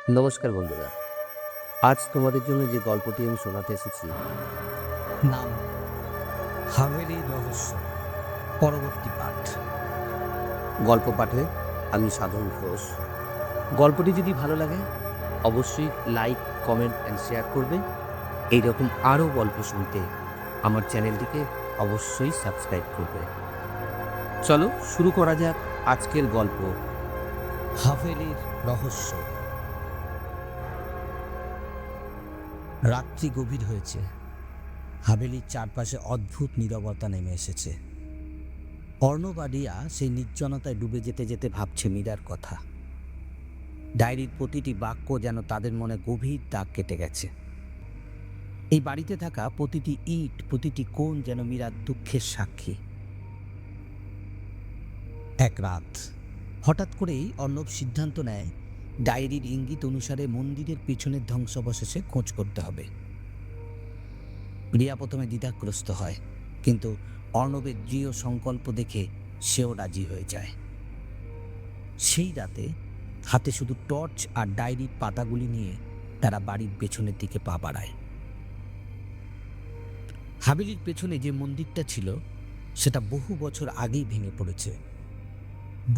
নমস্কার বন্ধুরা। আজ তোমাদের জন্য যে গল্পটি আমি শোনাতে এসেছি, নাম হাভেলির রহস্য, পরবর্তী পাঠ। গল্প পাঠে আমি সাধন ঘোষ। গল্পটি যদি ভালো লাগে অবশ্যই লাইক, কমেন্ট অ্যান্ড শেয়ার করবে। এইরকম আরও গল্প শুনতে আমার চ্যানেলটিকে অবশ্যই সাবস্ক্রাইব করবে। চলো শুরু করা যাক আজকের গল্প। হাভেলির রহস্য। রাত্রি গভীর হয়েছে। হাভেলির চারপাশে অদ্ভুত নীরবতা নেমে এসেছে। অর্ণব আর রিয়া সেই নির্জনতায় ডুবে যেতে যেতে ভাবছে মীরার কথা। ডায়েরির প্রতিটি বাক্য যেন তাদের মনে গভীর দাগ কেটে গেছে। এই বাড়িতে থাকা প্রতিটি ইট, প্রতিটি কোণ যেন মীরার দুঃখের সাক্ষী। এক রাত হঠাৎ করেই অর্ণব সিদ্ধান্ত নেয় ডায়েরির ইঙ্গিত অনুসারে মন্দিরের পিছনের ধ্বংসাবশেষে খোঁজ করতে হবে। রিয়া প্রথমে দ্বিধাগ্রস্ত হয়, কিন্তু অর্ণবের দৃঢ় সংকল্প দেখে সেও রাজি হয়ে যায়। সেই রাতে হাতে শুধু টর্চ আর ডায়েরির পাতাগুলি নিয়ে তারা বাড়ির পেছনের দিকে পা বাড়ায়। হাভেলির পেছনে যে মন্দিরটা ছিল সেটা বহু বছর আগেই ভেঙে পড়েছে।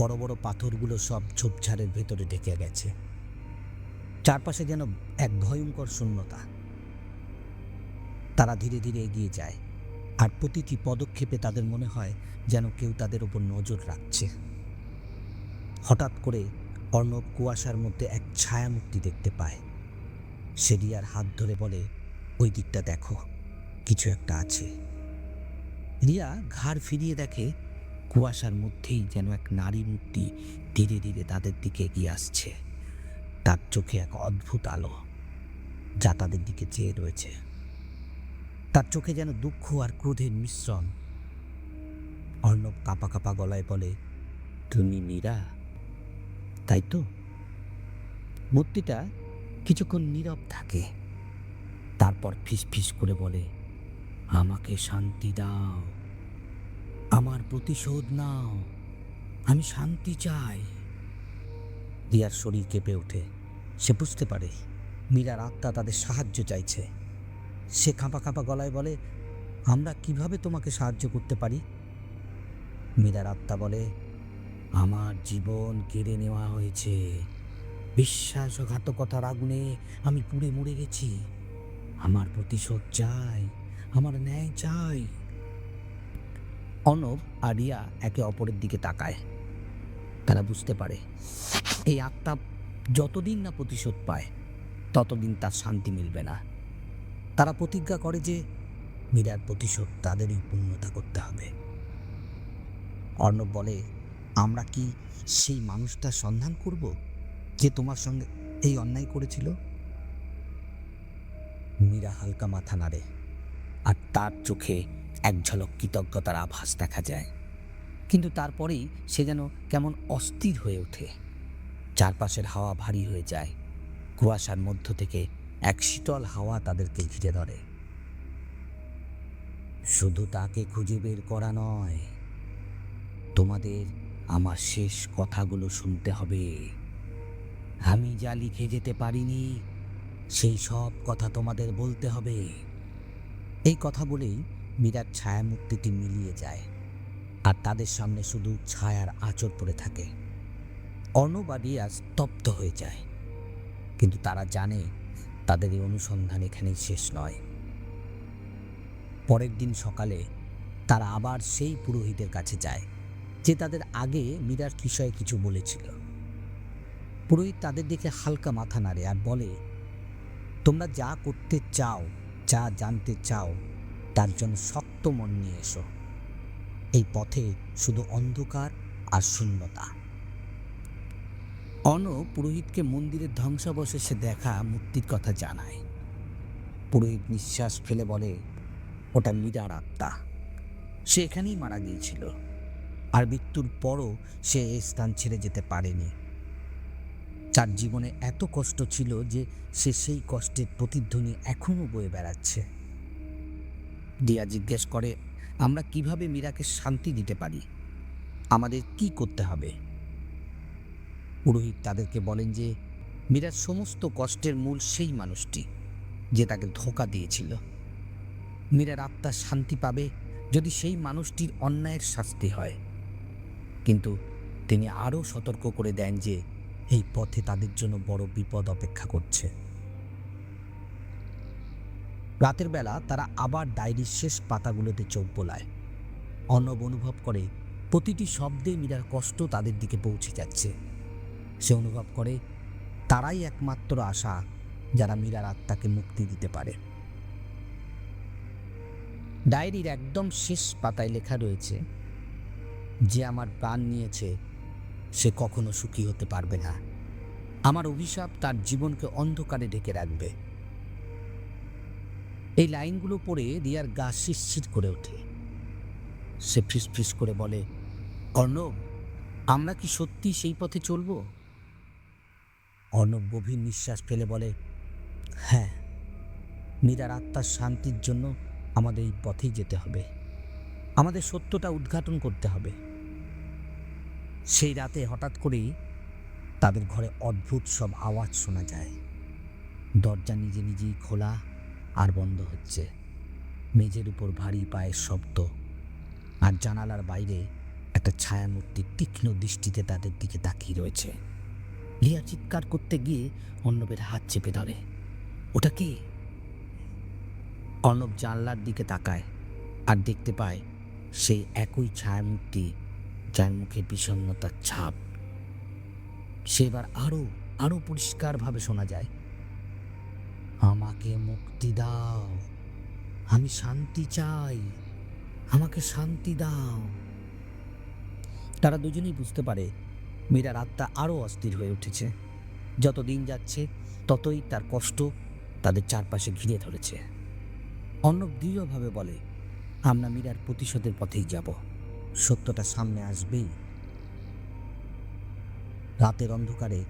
বড় বড় পাথরগুলো সব ঝোপঝাড়ের ভেতরে ঢেকে গেছে। চারপাশে যেন এক ভয়ঙ্কর শূন্যতা। তারা ধীরে ধীরে এগিয়ে যায়, আর প্রতিটি পদক্ষেপে তাদের মনে হয় যেন কেউ তাদের ওপর নজর রাখছে। হঠাৎ করে অর্ণব কুয়াশার মধ্যে এক ছায়ামূর্তি দেখতে পায়। সে রিয়ার হাত ধরে বলে, ওই দিকটা দেখো, কিছু একটা আছে। রিয়া ঘাড় ফিরিয়ে দেখে কুয়াশার মধ্যেই যেন এক নারী মূর্তি ধীরে ধীরে তাদের দিকে এগিয়ে আসছে। তার চোখে এক অদ্ভুত আলো যা তাদের দিকে চেয়ে রয়েছে। তার চোখে যেন দুঃখ আর ক্রোধের মিশ্রণ। অর্ণব কাঁপা কাঁপা গলায় বলে, তুমি মীরা, তাই তো? মূর্তিটা কিছুক্ষণ নীরব থাকে, তারপর ফিসফিস করে বলে, আমাকে শান্তি দাও, আমার প্রতিশোধ নাও, আমি শান্তি চাই। রিয়ার শরীর কেঁপে ওঠে। সে বুঝতে পারে মীরার আত্মা তাদের সাহায্য চাইছে। সে কাঁপা কাঁপা গলায় বলে, আমরা কিভাবে তোমাকে সাহায্য করতে পারি? মীরার আত্মা বলে, আমার জীবন কেড়ে নেওয়া হয়েছে, বিশ্বাসঘাতকতার আগুনে আমি পুড়ে মরে গেছি। আমার প্রতিশোধ চাই, আমার ন্যায় চাই। অর্ণব আর রিয়া একে অপরের দিকে তাকায়। তারা বুঝতে পারে এই আত্মা যতদিন না প্রতিশোধ পায় ততদিন তার শান্তি মিলবে না। তারা প্রতিজ্ঞা করে যে মীরার প্রতিশোধ তাদেরই পূর্ণতা করতে হবে। অর্ণব বলে, আমরা কি সেই মানুষটার সন্ধান করব যে তোমার সঙ্গে এই অন্যায় করেছিল? মীরা হালকা মাথা নাড়ে, আর তার চোখে এক ঝলক কৃতজ্ঞতার আভাস দেখা যায়। কিন্তু তারপরেই সে যেন কেমন অস্থির হয়ে ওঠে। চারপাশের হাওয়া ভারী হয়ে যায়। কুয়াশার মধ্য থেকে এক শীতল হাওয়া তাদেরকে ঘিরে ধরে। শুধু তাকে খুঁজে বের করা নয়, তোমাদের আমার শেষ কথাগুলো শুনতে হবে। আমি যা লিখে যেতে পারিনি সেই সব কথা তোমাদের বলতে হবে। এই কথা বলেই মীরার ছায়ামূর্তিটি মিলিয়ে যায়, আর তাদের সামনে শুধু ছায়ার আঁচড় পড়ে থাকে। অর্ণব আর রিয়া স্তব্ধ হয়ে যায়, কিন্তু তারা জানে তাদের এই অনুসন্ধান এখানেই শেষ নয়। পরের দিন সকালে তারা আবার সেই পুরোহিতের কাছে যায় যে তাদের আগে মীরার বিষয়ে কিছু বলেছিল। পুরোহিত তাদের দিকে হালকা মাথা নাড়ে আর বলে, তোমরা যা করতে চাও, যা জানতে চাও, তার জন্য শক্ত মন নিয়ে এসো। এই পথে শুধু অন্ধকার আর শূন্যতা। অর্ণব পুরোহিতকে মন্দিরের ধ্বংসাবশেষে দেখা মূর্তির কথা জানায়। পুরোহিত নিঃশ্বাস ফেলে বলে, ওটা মীরার আত্মা। সে এখানেই মারা গিয়েছিল, আর মৃত্যুর পরও সে এই স্থান ছেড়ে যেতে পারেনি। তার জীবনে এত কষ্ট ছিল যে সে সেই কষ্টের প্রতিধ্বনি এখনো বয়ে বেড়াচ্ছে। দিয়া জিজ্ঞেস করে, আমরা কিভাবে মীরাকে শান্তি দিতে পারি? আমাদের কি করতে হবে? পুরোহিত তাদেরকে বলেন যে মীরার সমস্ত কষ্টের মূল সেই মানুষটি যে তাকে ধোঁকা দিয়েছিল। মীরার আত্মা শান্তি পাবে যদি সেই মানুষটির অন্যায়ের শাস্তি হয়, কিন্তু তিনি আরও সতর্ক করে দেন যে এই পথে তাদের জন্য বড় বিপদ অপেক্ষা করছে। রাতের বেলা তারা আবার ডায়েরির শেষ পাতাগুলোতে চোখ বোলায়। অর্ণব অনুভব করে প্রতিটি শব্দে মীরার কষ্ট তাদের দিকে পৌঁছে যাচ্ছে। সে অনুভব করে তারাই একমাত্র আশা যারা মীরার আত্মাকে মুক্তি দিতে পারে। ডায়েরির একদম শেষ পাতায় লেখা রয়েছে, যে আমার প্রাণ নিয়েছে সে কখনো সুখী হতে পারবে না। আমার অভিশাপ তার জীবনকে অন্ধকারে ঢেকে রাখবে। এই লাইনগুলো পড়ে রিয়ার গা শিরশির করে ওঠে। সে ফিসফিস করে বলে, অর্ণব, আমরা কি সত্যি সেই পথে চলব? অর্ণব গভীর নিঃশ্বাস ফেলে বলে, হ্যাঁ, মীরার আত্মার শান্তির জন্য আমাদের এই পথেই যেতে হবে। আমাদের সত্যটা উদ্ঘাটন করতে হবে। সেই রাতে হঠাৎ করেই তাদের ঘরে অদ্ভুত সব আওয়াজ শোনা যায়। দরজা নিজে নিজেই খোলা আর বন্ধ হচ্ছে। মেঝের উপর ভারী পায়ের শব্দ, আর জানালার বাইরে একটা ছায়ামূর্তি তীক্ষ্ণ দৃষ্টিতে তাদের দিকে তাকিয়ে রয়েছে। লিয়া চিৎকার করতে গিয়ে অর্ণবের হাত চেপে ধরে। ওটা কে? অর্ণব জানলার দিকে তাকায় আর দেখতে পায় সেই একই ছায়ামূর্তি, যার মুখে বিষণ্ণতার ছাপ। সে এবার আরো পরিষ্কারভাবে শোনা যায়, আমাকে মুক্তি দাও, আমি শান্তি চাই, আমাকে শান্তি দাও। তারা দুজনেই বুঝতে পারে মীরার আত্মা আরো অস্থির হয়ে উঠেছে। যত দিন যাচ্ছে ততই তার কষ্ট তাদের চারপাশে ঘিরে ধরেছে। অর্ণব দৃঢ়ভাবে বলে, আমরা মীরার প্রতিশোধের পথেই যাব, সত্যটা সামনে আসবেই। রাতের অন্ধকারে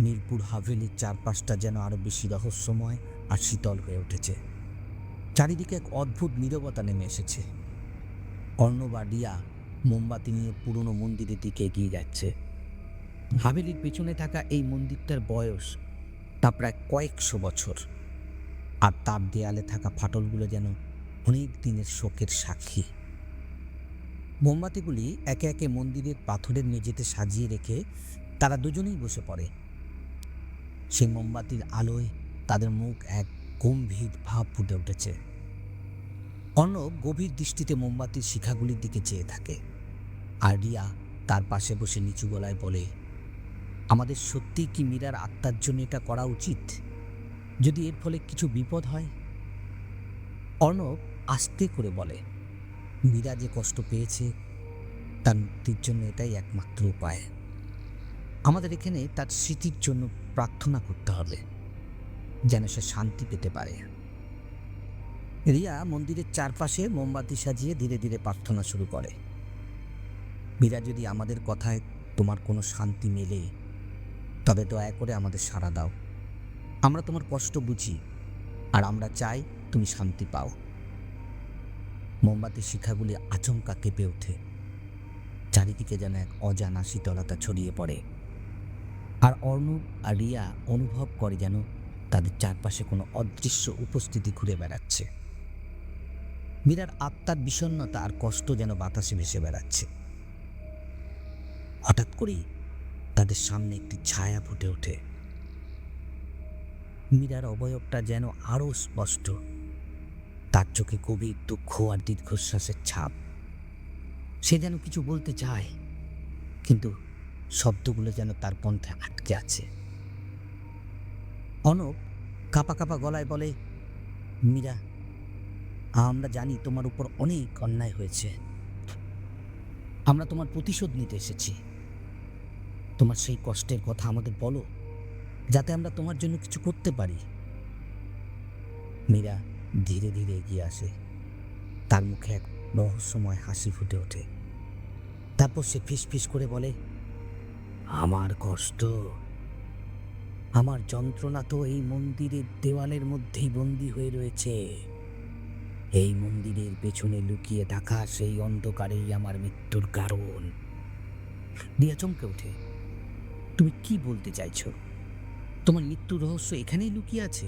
মিরপুর হাভেলির চারপাশটা যেন আরো বেশি রহস্যময় আর শীতল হয়ে উঠেছে। চারিদিকে এক অদ্ভুত নীরবতা নেমে এসেছে। অর্ণব আর রিয়া মোমবাতি নিয়ে পুরনো মন্দিরের দিকে এগিয়ে যাচ্ছে। হাভেলির পেছনে থাকা এই মন্দিরটার বয়স তা প্রায় কয়েকশো বছর, আর তার দেয়ালে থাকা ফাটলগুলো যেন অনেক দিনের শোকের সাক্ষী। মোমবাতিগুলি একে একে মন্দিরের পাথরের মেঝেতে সাজিয়ে রেখে তারা দুজনেই বসে পড়ে। সেই মোমবাতির আলোয় তাদের মুখ এক গম্ভীর ভাব ফুটে উঠেছে। অর্ণব গভীর দৃষ্টিতে মোমবাতির শিখাগুলির দিকে চেয়ে থাকে, আর রিয়া তার পাশে বসে নিচু গলায় বলে, আমাদের সত্যিই কি মীরার আত্মার জন্য এটা করা উচিত? যদি এর ফলে কিছু বিপদ হয়? অর্ণব আস্তে করে বলে, মীরা যে কষ্ট পেয়েছে তার মুক্তির জন্য এটাই একমাত্র উপায়। আমাদের এখানে তার স্মৃতির জন্য প্রার্থনা করতে হবে, যেন সে শান্তি পেতে পারে। রিয়া মন্দিরের চারপাশে মোমবাতি সাজিয়ে ধীরে ধীরে প্রার্থনা শুরু করে। মীরা, যদি আমাদের কথায় তোমার কোনো শান্তি মেলে, তবে দয়া করে আমাদের সাড়া দাও। আমরা তোমার কষ্ট বুঝি, আর আমরা চাই তুমি শান্তি পাও। মোমবাতির শিখাগুলি আচমকা কেঁপে ওঠে। চারিদিকে যেন এক অজানা শীতলতা ছড়িয়ে পড়ে, আর অর্ণব আর রিয়া অনুভব করে যেন তাদের চারপাশে কোনো অদৃশ্য উপস্থিতি ঘুরে বেড়াচ্ছে। মীরার আত্মার বিষণ্ণতা আর কষ্ট যেন বাতাসে ভেসে বেড়াচ্ছে। হঠাৎ করেই তাদের সামনে একটি ছায়া ফুটে ওঠে। মীরার অবয়বটা যেন আরো স্পষ্ট, তার চোখে গভীর দুঃখ আর দীর্ঘশ্বাসের ছাপ। সে যেন কিছু বলতে চায়, কিন্তু শব্দগুলো যেন তার কণ্ঠে আটকে আছে। অর্ণব কাঁপা কাঁপা গলায় বলে, মীরা, আমরা জানি তোমার উপর অনেক অন্যায় হয়েছে। আমরা তোমার প্রতিশোধ নিতে এসেছি। তোমার সেই কষ্টের কথা আমাদের বলো, যাতে আমরা তোমার জন্য কিছু করতে পারি। মীরা ধীরে ধীরে এগিয়ে আসে। তার মুখে এক রহস্যময় হাসি ফুটে ওঠে। তারপর সে ফিসফিস করে বলে, আমার কষ্ট, আমার যন্ত্রণা তো এই মন্দিরের দেওয়ালের মধ্যেই বন্দী হয়ে রয়েছে। এই মন্দিরের পেছনে লুকিয়ে থাকা সেই অন্ধকারেই আমার মৃত্যুর কারণ। রিয়া চমকে ওঠে, তুমি কি বলতে চাইছো? তোমার মৃত্যুর রহস্য এখানেই লুকিয়ে আছে?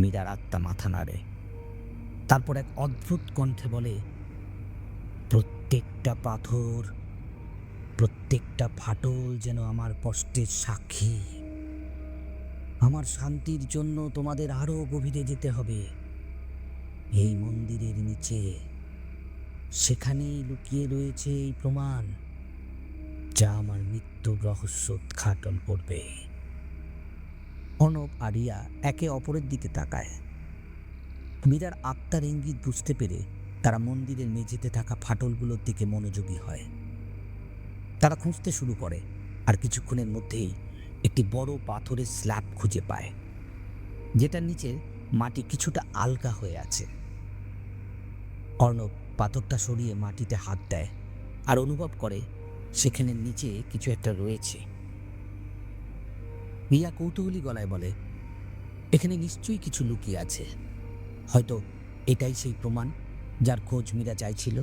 মীরার আত্মা মাথা নাড়ে, তারপর এক অদ্ভুত কণ্ঠে বলে, প্রত্যেকটা পাথর, প্রত্যেকটা ফাটল যেন আমার কষ্টের সাক্ষী। আমার শান্তির জন্য তোমাদের আরো গভীরে যেতে হবে। এই মন্দিরের নিচে, সেখানেই লুকিয়ে রয়েছে এই প্রমাণ, যা আমার মৃত্যুর রহস্য উদ্ঘাটন করবে। অর্ণব আর রিয়া একে অপরের দিকে তাকায়। মীরার আত্মার ইঙ্গিত বুঝতে পেরে তারা মন্দিরের মেঝেতে থাকা ফাটলগুলোর দিকে মনোযোগী হয়। তারা খুঁজতে শুরু করে, আর কিছুক্ষণের মধ্যেই একটি বড় পাথরের স্ল্যাব খুঁজে পায়, যেটার নিচে মাটি কিছুটা আলগা হয়ে আছে। অর্ণব পাথরটা সরিয়ে মাটিতে হাত দেয় আর অনুভব করে সেখানে নিচে কিছু একটা রয়েছে। রিয়া কৌতূহলী গলায় বলে, এখানে নিশ্চয়ই কিছু লুকিয়ে আছে। হয়তো এটাই সেই প্রমাণ যার খোঁজ মীরা চাইছিল।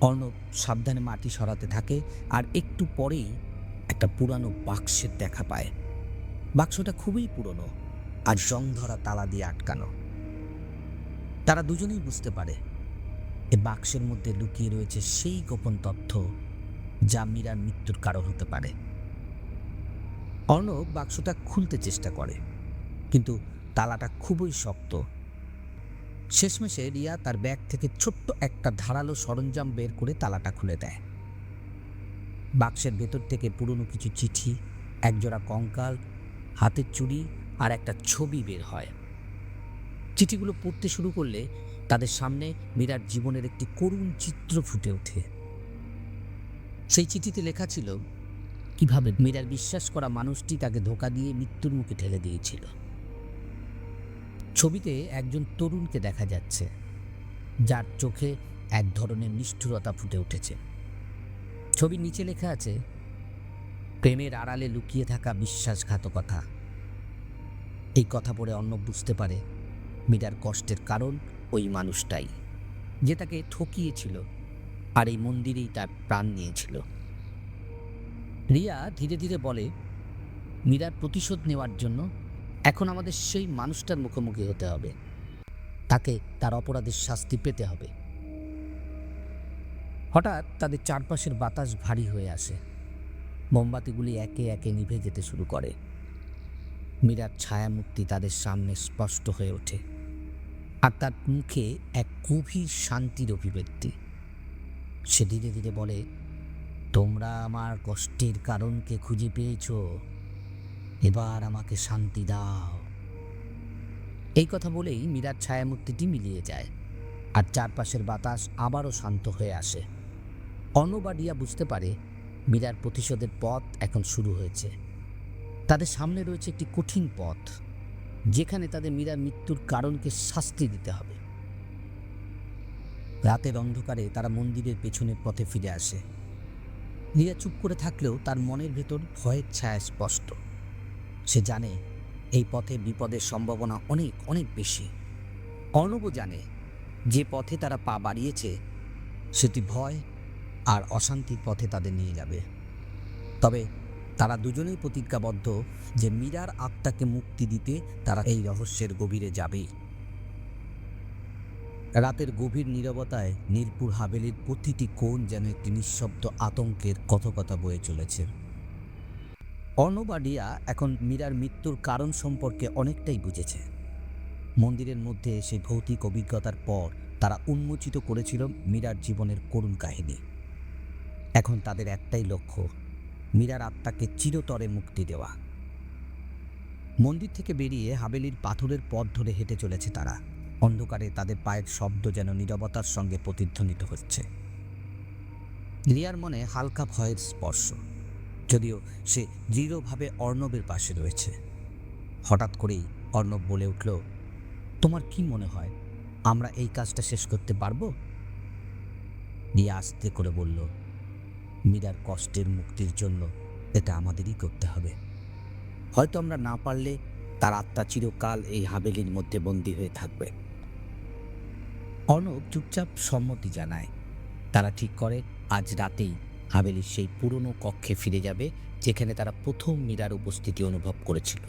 অর্ণব সাবধানে মাটি সরাতে থাকে, আর একটু পরেই একটা পুরানো বাক্সের দেখা পায়। বাক্সটা খুবই পুরনো আর জং ধরা তালা দিয়ে আটকানো। তারা দুজনেই বুঝতে পারে এ বাক্সের মধ্যে লুকিয়ে রয়েছে সেই গোপন তথ্য যা মীরার মৃত্যুর কারণ হতে পারে। অর্ণব বাক্সটা খুলতে চেষ্টা করে, কিন্তু তালাটা খুবই শক্ত। শেষমেশে রিয়া তার ব্যাগ থেকে ছোট্ট একটা ধারালো সরঞ্জাম বের করে তালাটা খুলে দেয়। বাক্সের ভেতর থেকে পুরনো কিছু চিঠি, একজোড়া কঙ্কাল, হাতের চুড়ি আর একটা ছবি বের হয়। চিঠিগুলো পড়তে শুরু করলে তাদের সামনে মীরার জীবনের একটি করুণ চিত্র ফুটে ওঠে। সেই চিঠিতে লেখা ছিল কিভাবে মীরার বিশ্বাস করা মানুষটি তাকে ধোঁকা দিয়ে মৃত্যুর মুখে ঠেলে দিয়েছিল। ছবিতে একজন তরুণকে দেখা যাচ্ছে, যার চোখে এক ধরনের নিষ্ঠুরতা ফুটে উঠেছে। ছবির নিচে লেখা আছে, প্রেমের আড়ালে লুকিয়ে থাকা বিশ্বাসঘাতকতা। এই কথা পড়ে অর্ণব বুঝতে পারে মীরার কষ্টের কারণ ওই মানুষটাই, যে তাকে ঠকিয়েছিল আর এই মন্দিরেই তার প্রাণ নিয়েছিল। রিয়া ধীরে ধীরে বলে, মীরার প্রতিশোধ নেওয়ার জন্য এখন আমাদের সেই মানুষটার মুখোমুখি হতে হবে। তাকে তার অপরাধের শাস্তি পেতে হবে। হঠাৎ তাদের চারপাশের বাতাস ভারী হয়ে আসে। মোমবাতিগুলি একে একে নিভে যেতে শুরু করে। মীরার ছায়ামূর্তি তাদের সামনে স্পষ্ট হয়ে ওঠে, আর তার মুখে এক গভীর শান্তির অভিব্যক্তি। সে ধীরে ধীরে বলে, তোমরা আমার কষ্টের কারণকে খুঁজে পেয়েছ, এবার আমাকে শান্তি দাও। এই কথা বলেই মীরার ছায়ামূর্তিটি মিলিয়ে যায়, আর চারপাশের বাতাস আবারও শান্ত হয়ে আসে। অর্ণব আর রিয়া বুঝতে পারে মীরার প্রতিশোধের পথ এখন শুরু হয়েছে। তাদের সামনে রয়েছে একটি কঠিন পথ, যেখানে তাদের মীরার মৃত্যুর কারণকে শাস্তি দিতে হবে। রাতের অন্ধকারে তারা মন্দিরের পেছনের পথে ফিরে আসে। রিয়া চুপ করে থাকলেও তার মনের ভেতর ভয়ের ছায়া স্পষ্ট। সে জানে এই পথে বিপদের সম্ভাবনা অনেক অনেক বেশি। অর্ণবও জানে যে পথে তারা পা বাড়িয়েছে সেটি ভয় আর অশান্তির পথে তাদের নিয়ে যাবে। তবে তারা দুজনেই প্রতিজ্ঞাবদ্ধ যে মীরার আত্মাকে মুক্তি দিতে তারা এই রহস্যের গভীরে যাবেই। রাতের গভীর নীরবতায় নীরপুর হাভেলির প্রতিটি কোণ যেন একটি নিঃশব্দ আতঙ্কের কথকতা বয়ে চলেছে। অর্ণব আর রিয়া এখন মীরার মৃত্যুর কারণ সম্পর্কে অনেকটাই বুঝেছে। মন্দিরের মধ্যে সেই ভৌতিক অভিজ্ঞতার পর তারা উন্মোচিত করেছিল মীরার জীবনের করুণ কাহিনী। এখন তাদের একটাই লক্ষ্য, মীরার আত্মাকে চিরতরে মুক্তি দেওয়া। মন্দির থেকে বেরিয়ে হাভেলির পাথরের পথ ধরে হেঁটে চলেছে তারা। অন্ধকারে তাদের পায়ের শব্দ যেন নীরবতার সঙ্গে প্রতিধ্বনিত হচ্ছে। রিয়ার মনে হালকা ভয়ের স্পর্শ, যদিও সে দৃঢ়ভাবে অর্ণবের পাশে রয়েছে। হঠাৎ করেই অর্ণব বলে উঠল, তোমার কি মনে হয় আমরা এই কাজটা শেষ করতে পারবো? রিয়া আস্তে করে বলল, মীরার কষ্টের মুক্তির জন্য এটা আমাদেরই করতে হবে। হয়তো আমরা না পারলে তার আত্মা চিরকাল এই হাভেলির মধ্যে বন্দী হয়ে থাকবে। অর্ণব চুপচাপ সম্মতি জানায়। তারা ঠিক করে আজ রাতেই হাভেলির সেই পুরনো কক্ষে ফিরে যাবে, যেখানে তারা প্রথম মীরার উপস্থিতি অনুভব করেছিল।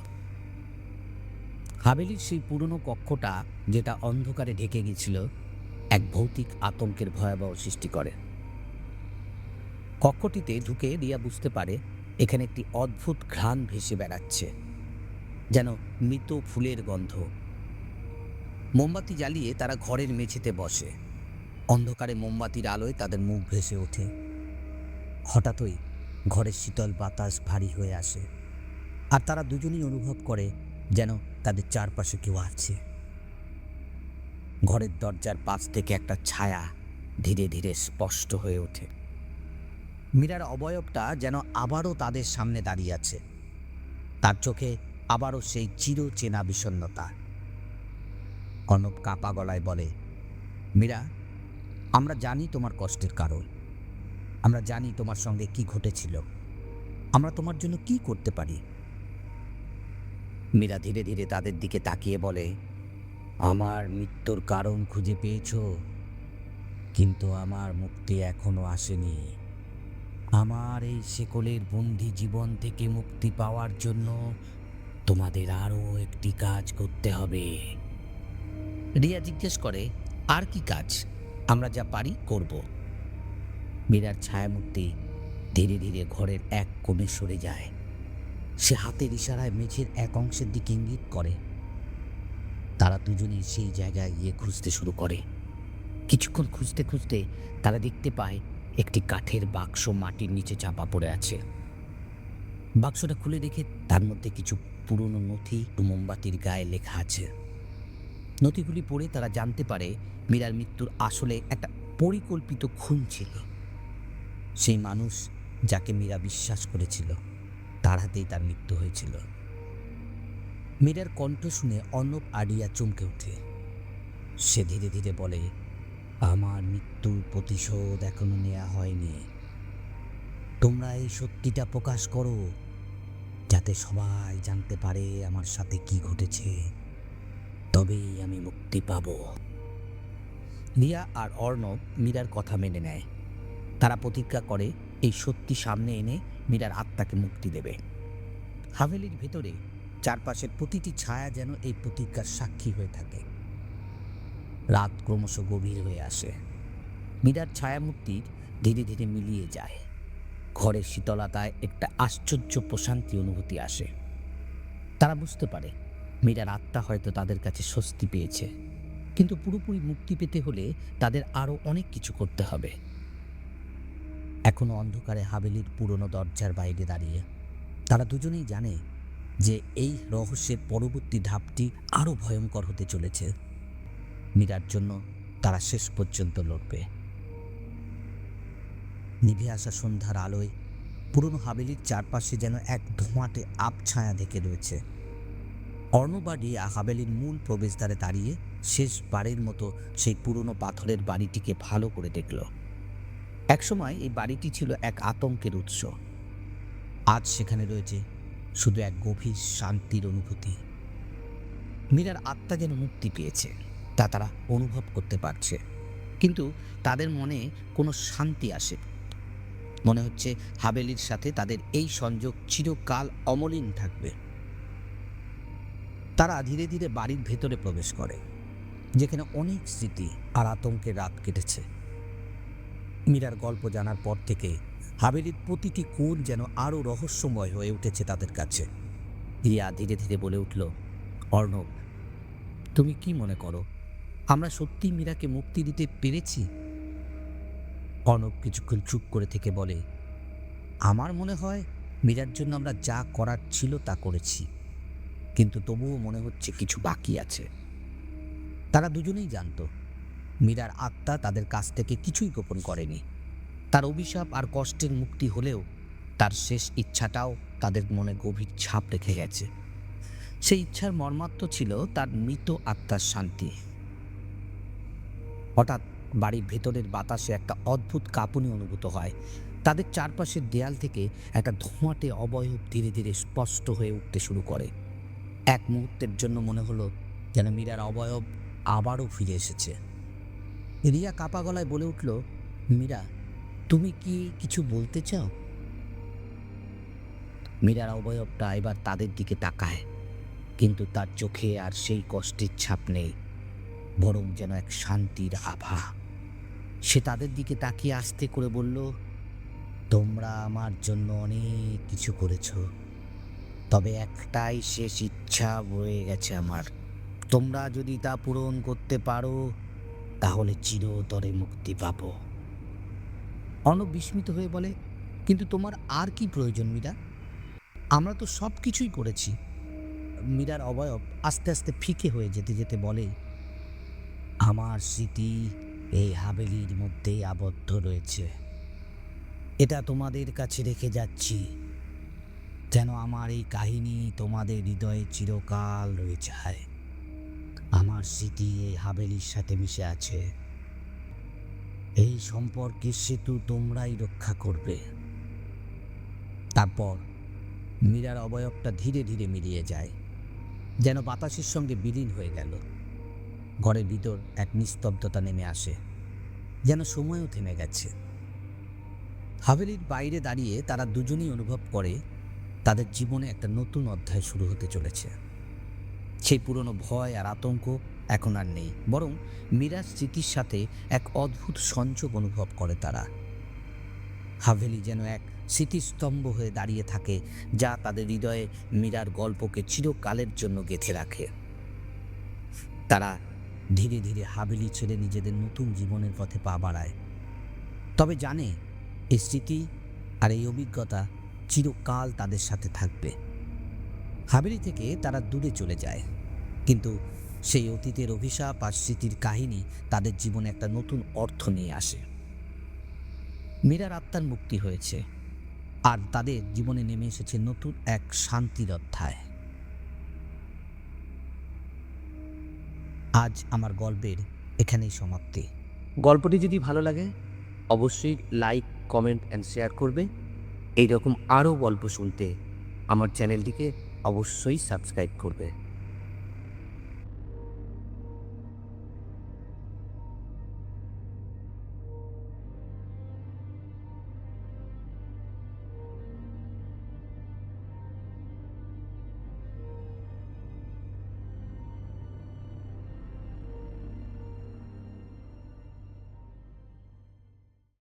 হাভেলির সেই পুরনো কক্ষটা, যেটা অন্ধকারে ঢেকে গেছিল, এক ভৌতিক আতঙ্কের ভয়াবহ সৃষ্টি করে। কক্ষটিতে ঢুকে রিয়া বুঝতে পারে এখানে একটি অদ্ভুত ঘ্রাণ ভেসে বেড়াচ্ছে, যেন মৃত ফুলের গন্ধ। মোমবাতি জ্বালিয়ে তারা ঘরের মেঝেতে বসে। অন্ধকারে মোমবাতির আলোয় তাদের মুখ ভেসে ওঠে। হঠাৎই ঘরের শীতল বাতাস ভারী হয়ে আসে, আর তারা দুজনেই অনুভব করে যেন তাদের চারপাশে কেউ আছে। ঘরের দরজার পাশ থেকে একটা ছায়া ধীরে ধীরে স্পষ্ট হয়ে ওঠে। মীরার অবয়বটা যেন আবারও তাদের সামনে দাঁড়িয়ে আছে। তার চোখে আবারও সেই চিরচেনা বিষণ্ণতা। অর্ণব কাঁপা গলায় বলে, মীরা, আমরা জানি তোমার কষ্টের কারণ। আমরা জানি তোমার সঙ্গে কি ঘটেছিল। আমরা তোমার জন্য কি করতে পারি। মীরা ধীরে ধীরে তাদের দিকে তাকিয়ে বলে, আমার মৃত্যুর কারণ খুঁজে পেয়েছো, কিন্তু আমার মুক্তি এখনো আসেনি। আমার এই শেকলের বন্দি জীবন থেকে মুক্তি পাওয়ার জন্য তোমাদের আরও একটি কাজ করতে হবে। রিয়া জিজ্ঞেস করে, আর কি কাজ? আমরা যা পারি করব। মীরার ছায়ামূর্তি ধীরে ধীরে ঘরের এক কোণে সরে যায়। সে হাতের ইশারায় মেঝের এক অংশের দিকে ইঙ্গিত করে। তারা দুজনেই সেই জায়গায় গিয়ে খুঁজতে শুরু করে। কিছুক্ষণ খুঁজতে খুঁজতে তারা দেখতে পায় একটি কাঠের বাক্স মাটির নিচে চাপা পড়ে আছে। বাক্সটা খুলে দেখে তার মধ্যে কিছু পুরনো নথি ও মোমবাতির গায়ে লেখা আছে। নথিগুলি পড়ে তারা জানতে পারে মীরার মৃত্যুর আসলে একটা পরিকল্পিত খুন ছিল। সেই মানুষ যাকে মীরা বিশ্বাস করেছিল, তার হাতেই তার মৃত্যু হয়েছিল। মীরার কণ্ঠ শুনে অর্ণব আর রিয়া চমকে ওঠে। সে ধীরে ধীরে বলে, আমার মৃত্যুর প্রতিশোধ এখনো নেওয়া হয়নি। তোমরা এই সত্যিটা প্রকাশ করো, যাতে সবাই জানতে পারে আমার সাথে কি ঘটেছে। তবেই আমি মুক্তি পাব। রিয়া আর অর্ণব মীরার কথা মেনে নেয়। তারা প্রতিজ্ঞা করে এই সত্যি সামনে এনে মীরার আত্মাকে মুক্তি দেবে। হাভেলির ভেতরে চারপাশের প্রতিটি ছায়া যেন এই প্রতিজ্ঞার সাক্ষী হয়ে থাকে। রাত ক্রমশ গভীর হয়ে আসে। মীরার ছায়ামূর্তির ধীরে ধীরে মিলিয়ে যায়। ঘরের শীতলতায় একটা আশ্চর্য প্রশান্তি অনুভূতি আসে। তারা বুঝতে পারে মীরার আত্মা হয়তো তাদের কাছে স্বস্তি পেয়েছে, কিন্তু পুরোপুরি মুক্তি পেতে হলে তাদের আরও অনেক কিছু করতে হবে। এখনো অন্ধকারে হাভেলির পুরনো দরজার বাইরে দাঁড়িয়ে তারা দুজনেই জানে যে এই রহস্যের পরবর্তী ধাপটি আরও ভয়ঙ্কর হতে চলেছে। মীরার জন্য তারা শেষ পর্যন্ত লড়বে। নিভে আসা সন্ধ্যার আলোয় পুরনো হাভেলির চারপাশে যেন এক ধোঁয়াটে আবছায়া ঢেকে রয়েছে। অর্ণব আর রিয়া হাভেলির মূল প্রবেশদ্বারে দাঁড়িয়ে শেষবারের মতো সেই পুরনো পাথরের বাড়িটিকে ভালো করে দেখল। একসময় এই বাড়িটি ছিল এক আতঙ্কের উৎস। আজ সেখানে রয়েছে শুধু এক গভীর শান্তির অনুভূতি। মীরার আত্মা যেন মুক্তি পেয়েছে, তা তারা অনুভব করতে পারছে, কিন্তু তাদের মনে কোনো শান্তি আসে। মনে হচ্ছে হাভেলির সাথে তাদের এই সংযোগ চিরকাল অমলিন থাকবে। তারা ধীরে ধীরে বাড়ির ভেতরে প্রবেশ করে, যেখানে অনেক স্মৃতি আর আতঙ্কের রাত কেটেছে। মীরার গল্প জানার পর থেকে হাভেলির প্রতিটি কোণ যেন আরও রহস্যময় হয়ে উঠেছে তাদের কাছে। রিয়া ধীরে ধীরে বলে উঠল, অর্ণব, তুমি কি মনে করো আমরা সত্যি মীরাকে মুক্তি দিতে পেরেছি? অর্ণব কিছুক্ষণ চুপ করে থেকে বলে, আমার মনে হয় মীরার জন্য আমরা যা করার ছিল তা করেছি, কিন্তু তবুও মনে হচ্ছে কিছু বাকি আছে। তারা দুজনেই জানত মীরার আত্মা তাদের কাছ থেকে কিছুই গোপন করেনি। তার অভিশাপ আর কষ্টের মুক্তি হলেও তার শেষ ইচ্ছাটাও তাদের মনে গভীর ছাপ রেখে গেছে। সেই ইচ্ছার মর্মার্থ ছিল তার মৃত আত্মার শান্তি। হঠাৎ বাড়ির ভেতরের বাতাসে একটা অদ্ভুত কাঁপুনি অনুভূত হয়। তাদের চারপাশের দেয়াল থেকে একটা ধোঁয়াটে অবয়ব ধীরে ধীরে স্পষ্ট হয়ে উঠতে শুরু করে। এক মুহূর্তের জন্য মনে হলো যেন মীরার অবয়ব আবারও ফিরে এসেছে। রিয়া কাঁপা গলায় বলে উঠল, মীরা, তুমি কি কিছু বলতে চাও? মীরার অবয়বটা এবার তাদের দিকে তাকায়, কিন্তু তার চোখে আর সেই কষ্টের ছাপ নেই, বরং যেন এক শান্তির আভা। সে তাদের দিকে তাকিয়ে আস্তে করে বলল, তোমরা আমার জন্য অনেক কিছু করেছ, তবে একটাই শেষ ইচ্ছা বয়ে গেছে আমার। তোমরা যদি তা পূরণ করতে পারো তাহলে চিরতরে মুক্তি পাবো। অর্ণব বিস্মিত হয়ে বলে, কিন্তু তোমার আর কি প্রয়োজন মীরা? আমরা তো সব কিছুই করেছি। মীরার অবয়ব আস্তে আস্তে ফিকে হয়ে যেতে যেতে বলে, আমার স্মৃতি এই হাভেলির মধ্যেই আবদ্ধ রয়েছে। এটা তোমাদের কাছে রেখে যাচ্ছি, যেন আমার এই কাহিনী তোমাদের হৃদয়ে চিরকাল রয়ে যায়। আমার স্মৃতি এই হাভেলির সাথে মিশে আছে। এই সম্পর্কের সেতু তোমরাই রক্ষা করবে। তারপর মীরার অবয়বটা ধীরে ধীরে মিলিয়ে যায়, যেন বাতাসের সঙ্গে বিলীন হয়ে গেল। ঘরের ভিতর এক নিস্তব্ধতা নেমে আসে, যেন সময়ও থেমে গেছে। হাভেলির বাইরে দাঁড়িয়ে তারা দুজনেই অনুভব করে তাদের জীবনে একটা নতুন অধ্যায় শুরু হতে চলেছে। সেই পুরনো ভয় আর আতঙ্ক এখন আর নেই, বরং মীরার স্মৃতির সাথে এক অদ্ভুত সংযোগ অনুভব করে তারা। হাভেলি যেন এক স্মৃতিস্তম্ভ হয়ে দাঁড়িয়ে থাকে, যা তাদের হৃদয়ে মীরার গল্পকে চিরকালের জন্য গেঁথে রাখে। তারা ধীরে ধীরে হাভেলি ছেড়ে নিজেদের নতুন জীবনের পথে পা বাড়ায়, তবে জানে এই স্মৃতি আর এই অভিজ্ঞতা চিরকাল তাদের সাথে থাকবে। হাভেলি থেকে তারা দূরে চলে যায়, কিন্তু সেই অতীতের অভিশাপ আর স্মৃতির কাহিনী তাদের জীবনে একটা নতুন অর্থ নিয়ে আসে। মীরার আত্মার মুক্তি হয়েছে, আর তাদের জীবনে নেমে এসেছে নতুন এক শান্তির অধ্যায়। আজ আমার গল্পের এখানেই সমাপ্তি। গল্পটি যদি ভালো লাগে অবশ্যই লাইক কমেন্ট অ্যান্ড শেয়ার করবে। এইরকম আরও গল্প শুনতে আমার চ্যানেলটিকে অবশ্যই সাবস্ক্রাইব করবে।